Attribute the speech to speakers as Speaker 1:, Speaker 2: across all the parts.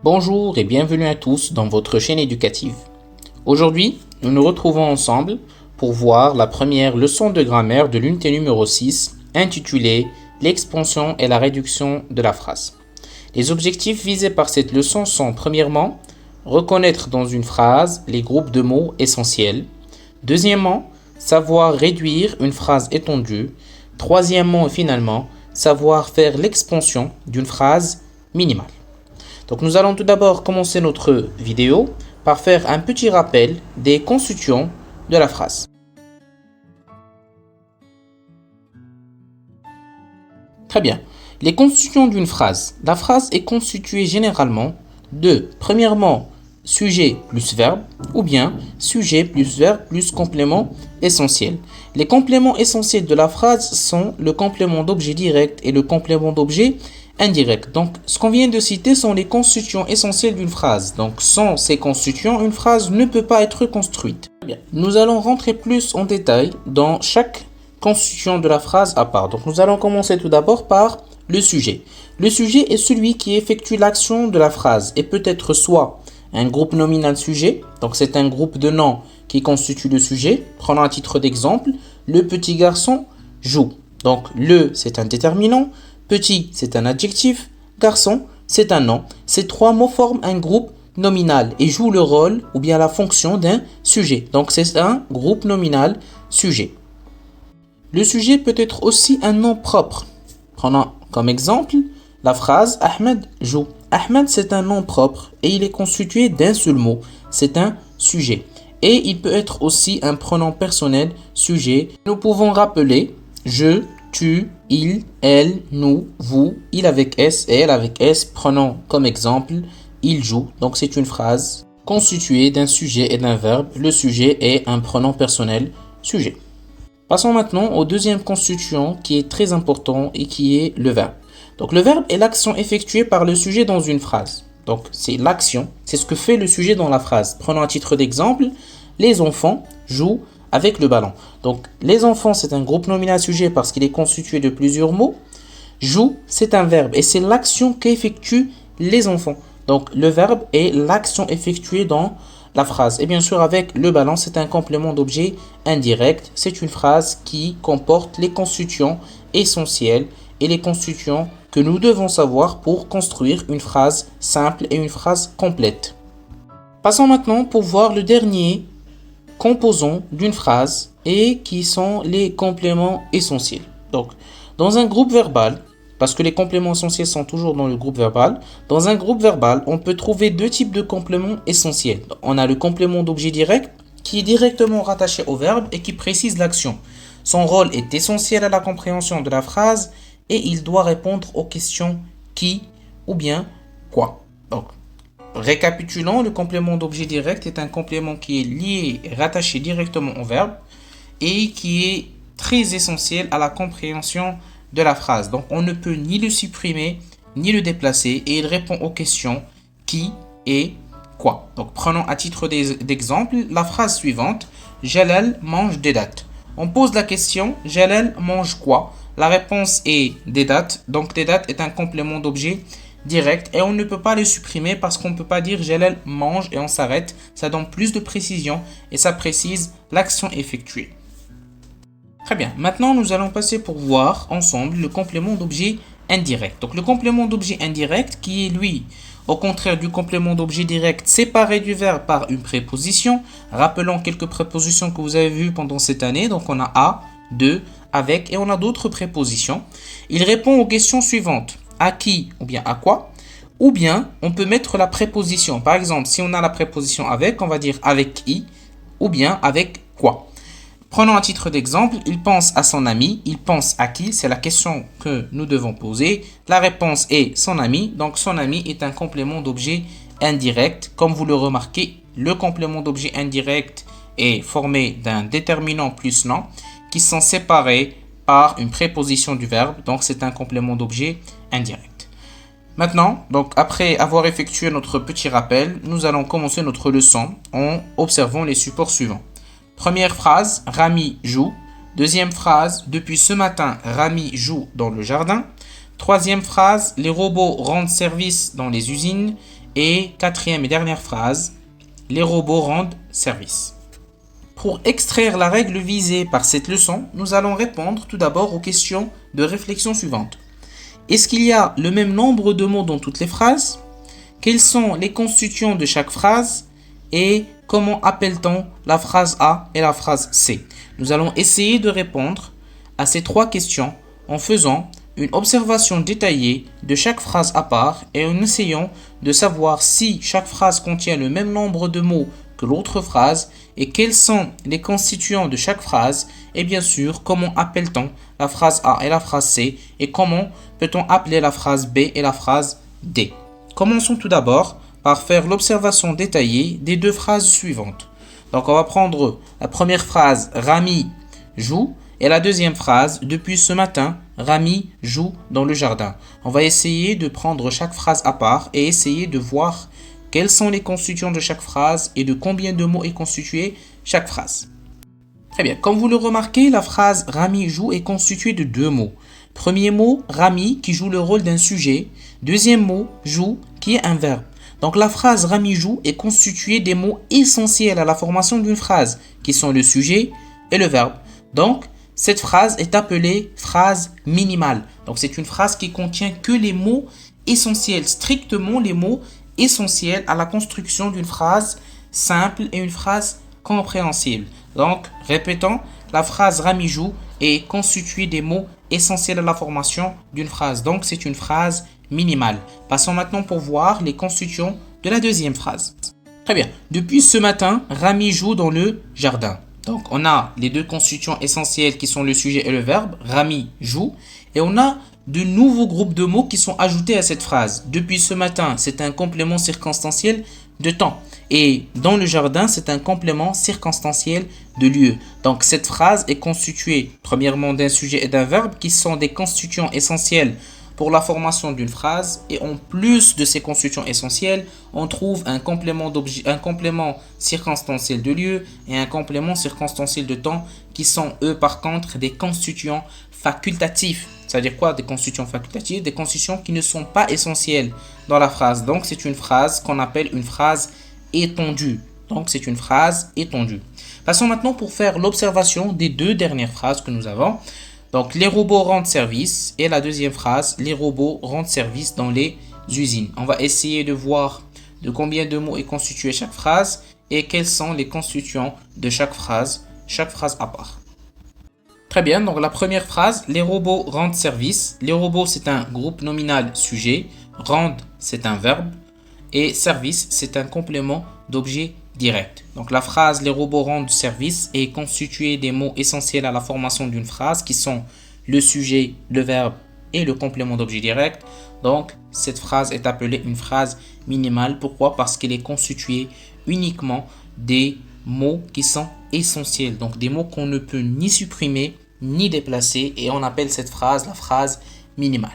Speaker 1: Bonjour et bienvenue à tous dans votre chaîne éducative. Aujourd'hui, nous nous retrouvons ensemble pour voir la première leçon de grammaire de l'unité numéro 6 intitulée L'expansion et la réduction de la phrase. Les objectifs visés par cette leçon sont premièrement, reconnaître dans une phrase les groupes de mots essentiels. Deuxièmement, savoir réduire une phrase étendue. Troisièmement et finalement, savoir faire l'expansion d'une phrase minimale. Donc nous allons tout d'abord commencer notre vidéo par faire un petit rappel des constituants de la phrase. Très bien. Les constituants d'une phrase. La phrase est constituée généralement de, premièrement, sujet plus verbe ou bien sujet plus verbe plus complément essentiel. Les compléments essentiels de la phrase sont le complément d'objet direct et le complément d'objet indirect. Donc, ce qu'on vient de citer sont les constituants essentiels d'une phrase. Donc, sans ces constituants, une phrase ne peut pas être construite. Bien. Nous allons rentrer plus en détail dans chaque constituant de la phrase à part. Donc, nous allons commencer tout d'abord par le sujet. Le sujet est celui qui effectue l'action de la phrase et peut être soit un groupe nominal sujet, donc c'est un groupe de noms qui constitue le sujet. Prenons un titre d'exemple, le petit garçon joue. Donc, le, c'est un déterminant. Petit, c'est un adjectif. Garçon, c'est un nom. Ces trois mots forment un groupe nominal et jouent le rôle ou bien la fonction d'un sujet. Donc, c'est un groupe nominal sujet. Le sujet peut être aussi un nom propre. Prenons comme exemple la phrase Ahmed joue. Ahmed, c'est un nom propre et il est constitué d'un seul mot. C'est un sujet. Et il peut être aussi un pronom personnel sujet. Nous pouvons rappeler je, tu, il, elle, nous, vous, il avec S et elle avec S. Prenons comme exemple il joue. Donc c'est une phrase constituée d'un sujet et d'un verbe. Le sujet est un pronom personnel sujet. Passons maintenant au deuxième constituant qui est très important et qui est le verbe. Donc le verbe est l'action effectuée par le sujet dans une phrase. Donc c'est l'action, c'est ce que fait le sujet dans la phrase. Prenons un titre d'exemple, les enfants jouent avec le ballon. Donc les enfants c'est un groupe nominal sujet parce qu'il est constitué de plusieurs mots. Joue c'est un verbe et c'est l'action qu'effectuent les enfants. Donc le verbe est l'action effectuée dans la phrase. Et bien sûr, avec le ballon, c'est un complément d'objet indirect. C'est une phrase qui comporte les constituants essentiels et les constituants que nous devons savoir pour construire une phrase simple et une phrase complète. Passons maintenant pour voir le dernier composant d'une phrase et qui sont les compléments essentiels. Donc, dans un groupe verbal, parce que les compléments essentiels sont toujours dans le groupe verbal. Dans un groupe verbal, on peut trouver deux types de compléments essentiels. On a le complément d'objet direct qui est directement rattaché au verbe et qui précise l'action. Son rôle est essentiel à la compréhension de la phrase et il doit répondre aux questions qui ou bien quoi. Donc, récapitulons, le complément d'objet direct est un complément qui est lié et rattaché directement au verbe et qui est très essentiel à la compréhension de la phrase. Donc, on ne peut ni le supprimer, ni le déplacer et il répond aux questions qui et quoi. Donc, prenons à titre d'exemple la phrase suivante. Jalal mange des dattes. On pose la question, Jalal mange quoi? La réponse est des dattes. Donc, des dattes est un complément d'objet direct et on ne peut pas le supprimer parce qu'on ne peut pas dire Jalal mange et on s'arrête. Ça donne plus de précision et ça précise l'action effectuée. Très bien, maintenant nous allons passer pour voir ensemble le complément d'objet indirect. Donc le complément d'objet indirect qui est lui, au contraire du complément d'objet direct, séparé du verbe par une préposition. Rappelons quelques prépositions que vous avez vues pendant cette année. Donc on a à, de, avec et on a d'autres prépositions. Il répond aux questions suivantes. À qui ou bien à quoi? Ou bien on peut mettre la préposition. Par exemple, si on a la préposition avec, on va dire avec qui ou bien avec quoi. Prenons un titre d'exemple, il pense à son ami, il pense à qui? C'est la question que nous devons poser. La réponse est son ami, donc son ami est un complément d'objet indirect. Comme vous le remarquez, le complément d'objet indirect est formé d'un déterminant plus nom qui sont séparés par une préposition du verbe, donc c'est un complément d'objet indirect. Maintenant, donc après avoir effectué notre petit rappel, nous allons commencer notre leçon en observant les supports suivants. Première phrase, Rami joue. Deuxième phrase, depuis ce matin, Rami joue dans le jardin. Troisième phrase, les robots rendent service dans les usines. Et quatrième et dernière phrase, les robots rendent service. Pour extraire la règle visée par cette leçon, nous allons répondre tout d'abord aux questions de réflexion suivantes. Est-ce qu'il y a le même nombre de mots dans toutes les phrases? Quels sont les constituants de chaque phrase? Et comment appelle-t-on la phrase A et la phrase C? Nous allons essayer de répondre à ces trois questions en faisant une observation détaillée de chaque phrase à part et en essayant de savoir si chaque phrase contient le même nombre de mots que l'autre phrase et quels sont les constituants de chaque phrase et bien sûr comment appelle-t-on la phrase A et la phrase C et comment peut-on appeler la phrase B et la phrase D. Commençons tout d'abord par faire l'observation détaillée des deux phrases suivantes. Donc on va prendre la première phrase Rami joue et la deuxième phrase depuis ce matin Rami joue dans le jardin. On va essayer de prendre chaque phrase à part et essayer de voir quels sont les constituants de chaque phrase et de combien de mots est constituée chaque phrase. Très bien, comme vous le remarquez, la phrase Rami joue est constituée de deux mots. Premier mot, Rami, qui joue le rôle d'un sujet. Deuxième mot, joue, qui est un verbe. Donc la phrase Rami joue est constituée des mots essentiels à la formation d'une phrase, qui sont le sujet et le verbe. Donc, cette phrase est appelée phrase minimale. Donc c'est une phrase qui contient que les mots essentiels, strictement les mots essentiels à la construction d'une phrase simple et une phrase compréhensible. Donc, répétons, la phrase Rami joue est constituée des mots essentiels à la formation d'une phrase. Donc, c'est une phrase minimale. Passons maintenant pour voir les constituants de la deuxième phrase. Très bien. Depuis ce matin, Rami joue dans le jardin. Donc, on a les deux constituants essentiels qui sont le sujet et le verbe. Rami joue. Et on a de nouveaux groupes de mots qui sont ajoutés à cette phrase. Depuis ce matin, c'est un complément circonstanciel de temps. Et dans le jardin, c'est un complément circonstanciel de lieu. Donc cette phrase est constituée premièrement d'un sujet et d'un verbe qui sont des constituants essentiels pour la formation d'une phrase. Et en plus de ces constituants essentiels, on trouve un complément circonstanciel de lieu et un complément circonstanciel de temps qui sont eux par contre des constituants facultatifs. C'est-à-dire quoi? Des constituants facultatifs, des constituants qui ne sont pas essentiels dans la phrase. Donc c'est une phrase qu'on appelle une phrase étendue. Donc c'est une phrase étendue. Passons maintenant pour faire l'observation des deux dernières phrases que nous avons. Donc les robots rendent service et la deuxième phrase, les robots rendent service dans les usines. On va essayer de voir de combien de mots est constituée chaque phrase et quels sont les constituants de chaque phrase à part. Très bien, donc la première phrase, les robots rendent service. Les robots, c'est un groupe nominal sujet. Rendent, c'est un verbe. Et service, c'est un complément d'objet direct. Donc la phrase, les robots rendent service est constituée des mots essentiels à la formation d'une phrase qui sont le sujet, le verbe et le complément d'objet direct. Donc cette phrase est appelée une phrase minimale. Pourquoi? Parce qu'elle est constituée uniquement des mots qui sont essentiels. Donc des mots qu'on ne peut ni supprimer ni déplacer et on appelle cette phrase la phrase minimale.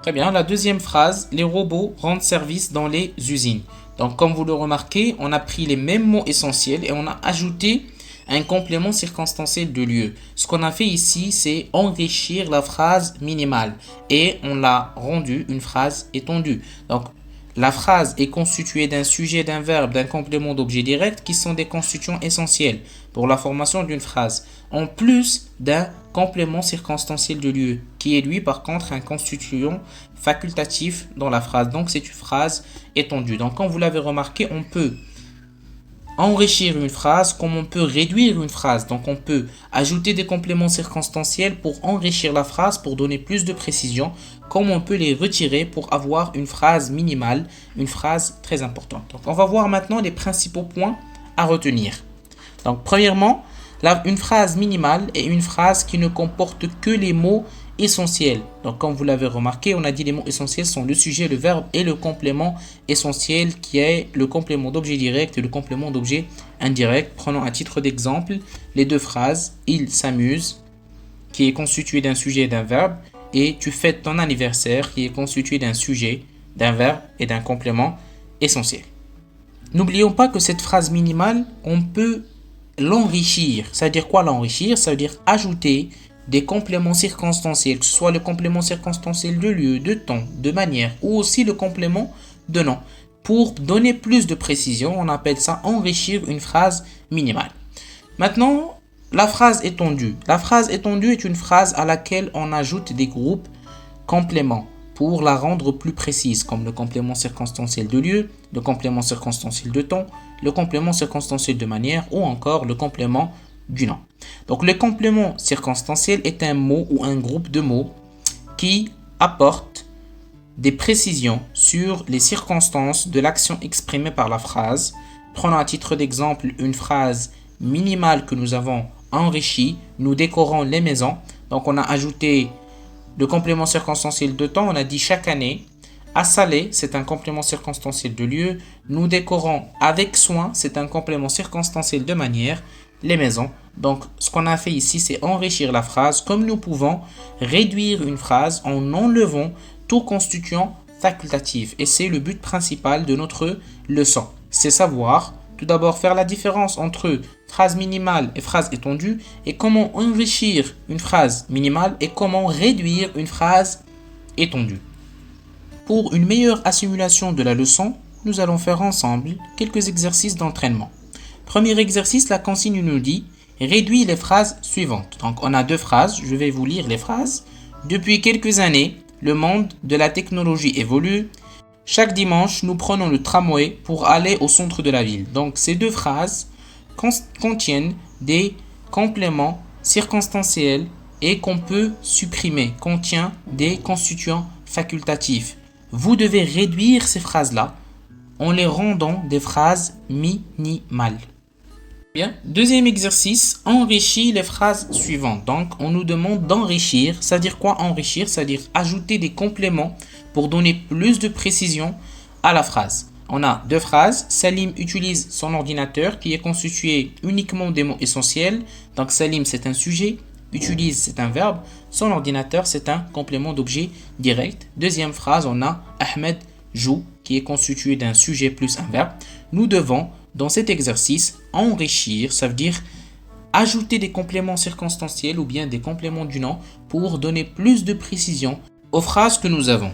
Speaker 1: Très bien, la deuxième phrase, les robots rendent service dans les usines. Donc comme vous le remarquez, on a pris les mêmes mots essentiels et on a ajouté un complément circonstanciel de lieu. Ce qu'on a fait ici, c'est enrichir la phrase minimale et on l'a rendue une phrase étendue. Donc la phrase est constituée d'un sujet, d'un verbe, d'un complément d'objet direct qui sont des constituants essentiels pour la formation d'une phrase, en plus d'un complément circonstanciel de lieu, qui est lui par contre un constituant facultatif dans la phrase. Donc c'est une phrase étendue. Donc comme vous l'avez remarqué, on peut enrichir une phrase comme on peut réduire une phrase. Donc on peut ajouter des compléments circonstanciels pour enrichir la phrase, pour donner plus de précision, comme on peut les retirer pour avoir une phrase minimale, une phrase très importante. Donc on va voir maintenant les principaux points à retenir. Donc premièrement, une phrase minimale est une phrase qui ne comporte que les mots essentiels. Donc comme vous l'avez remarqué, on a dit les mots essentiels sont le sujet, le verbe et le complément essentiel qui est le complément d'objet direct et le complément d'objet indirect. Prenons à titre d'exemple les deux phrases « Il s'amuse » qui est constitué d'un sujet et d'un verbe et « Tu fêtes ton anniversaire » qui est constitué d'un sujet, d'un verbe et d'un complément essentiel. N'oublions pas que cette phrase minimale, on peut l'enrichir. Ça veut dire quoi l'enrichir? Ça veut dire ajouter des compléments circonstanciels, que ce soit le complément circonstanciel de lieu, de temps, de manière, ou aussi le complément de nom. Pour donner plus de précision, on appelle ça enrichir une phrase minimale. Maintenant, la phrase étendue. La phrase étendue est une phrase à laquelle on ajoute des groupes compléments pour la rendre plus précise, comme le complément circonstanciel de lieu, le complément circonstanciel de temps, le complément circonstanciel de manière ou encore le complément du nom. Donc le complément circonstanciel est un mot ou un groupe de mots qui apporte des précisions sur les circonstances de l'action exprimée par la phrase. Prenons à titre d'exemple une phrase minimale que nous avons enrichie. Nous décorons les maisons. Donc on a ajouté le complément circonstanciel de temps. On a dit chaque année. À Salé, c'est un complément circonstanciel de lieu. Nous décorons avec soin, c'est un complément circonstanciel de manière, les maisons. Donc, ce qu'on a fait ici, c'est enrichir la phrase comme nous pouvons réduire une phrase en enlevant tout constituant facultatif. Et c'est le but principal de notre leçon. C'est savoir, tout d'abord, faire la différence entre phrase minimale et phrase étendue et comment enrichir une phrase minimale et comment réduire une phrase étendue. Pour une meilleure assimilation de la leçon, nous allons faire ensemble quelques exercices d'entraînement. Premier exercice, la consigne nous dit « Réduis les phrases suivantes ». Donc, on a deux phrases, je vais vous lire les phrases. Depuis quelques années, le monde de la technologie évolue. Chaque dimanche, nous prenons le tramway pour aller au centre de la ville. Donc, ces deux phrases contiennent des compléments circonstanciels et qu'on peut supprimer, contient des constituants facultatifs. Vous devez réduire ces phrases-là en les rendant des phrases minimales. Bien. Deuxième exercice, enrichis les phrases suivantes. Donc, on nous demande d'enrichir. Ça veut dire quoi enrichir? Ça veut dire ajouter des compléments pour donner plus de précision à la phrase. On a deux phrases. Salim utilise son ordinateur qui est constitué uniquement des mots essentiels. Donc, Salim, c'est un sujet. Utilise, c'est un verbe. Son ordinateur, c'est un complément d'objet direct. Deuxième phrase, on a Ahmed joue qui est constitué d'un sujet plus un verbe. Nous devons, dans cet exercice, enrichir, ça veut dire ajouter des compléments circonstanciels ou bien des compléments du nom pour donner plus de précision aux phrases que nous avons.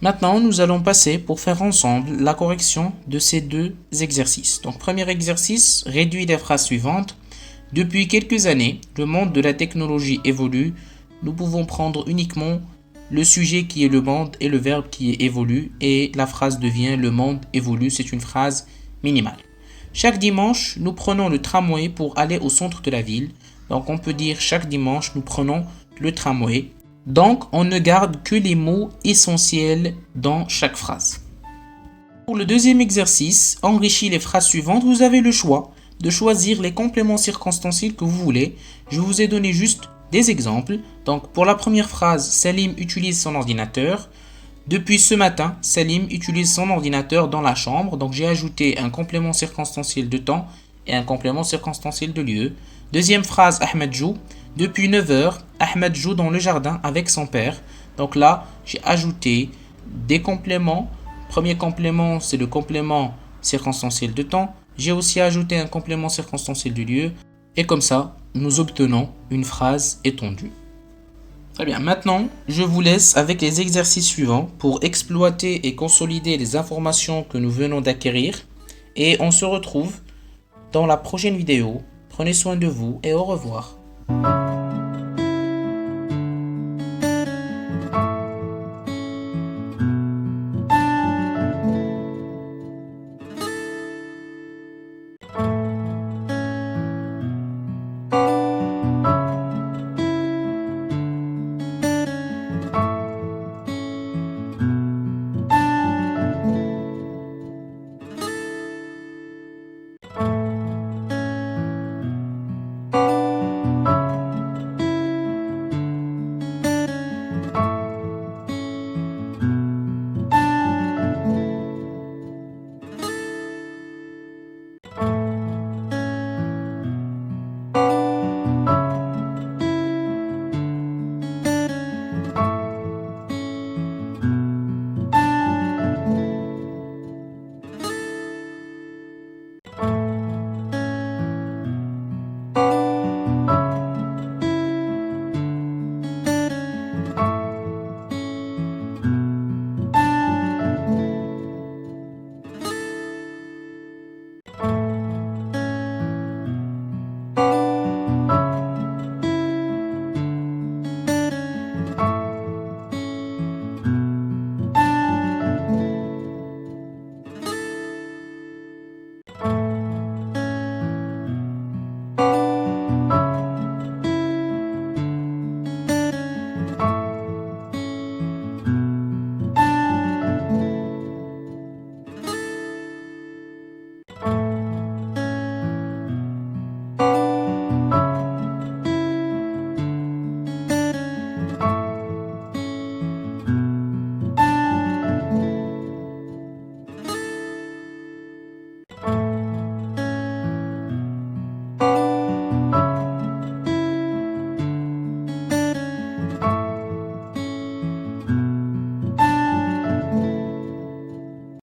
Speaker 1: Maintenant, nous allons passer pour faire ensemble la correction de ces deux exercices. Donc, premier exercice, réduis les phrases suivantes. Depuis quelques années, le monde de la technologie évolue. Nous pouvons prendre uniquement le sujet qui est le monde et le verbe qui est évolue et la phrase devient le monde évolue. C'est une phrase minimale. Chaque dimanche, nous prenons le tramway pour aller au centre de la ville. Donc, on peut dire chaque dimanche, nous prenons le tramway. Donc, on ne garde que les mots essentiels dans chaque phrase. Pour le deuxième exercice, enrichis les phrases suivantes. Vous avez le choix de choisir les compléments circonstanciels que vous voulez. Je vous ai donné juste des exemples. Donc, pour la première phrase, Salim utilise son ordinateur. Depuis ce matin, Salim utilise son ordinateur dans la chambre. Donc, j'ai ajouté un complément circonstanciel de temps et un complément circonstanciel de lieu. Deuxième phrase, Ahmed joue. Depuis 9 heures, Ahmed joue dans le jardin avec son père. Donc là, j'ai ajouté des compléments. Premier complément, c'est le complément circonstanciel de temps. J'ai aussi ajouté un complément circonstanciel de lieu. Et comme ça, nous obtenons une phrase étendue. Très bien, maintenant, je vous laisse avec les exercices suivants pour exploiter et consolider les informations que nous venons d'acquérir. Et on se retrouve dans la prochaine vidéo. Prenez soin de vous et au revoir.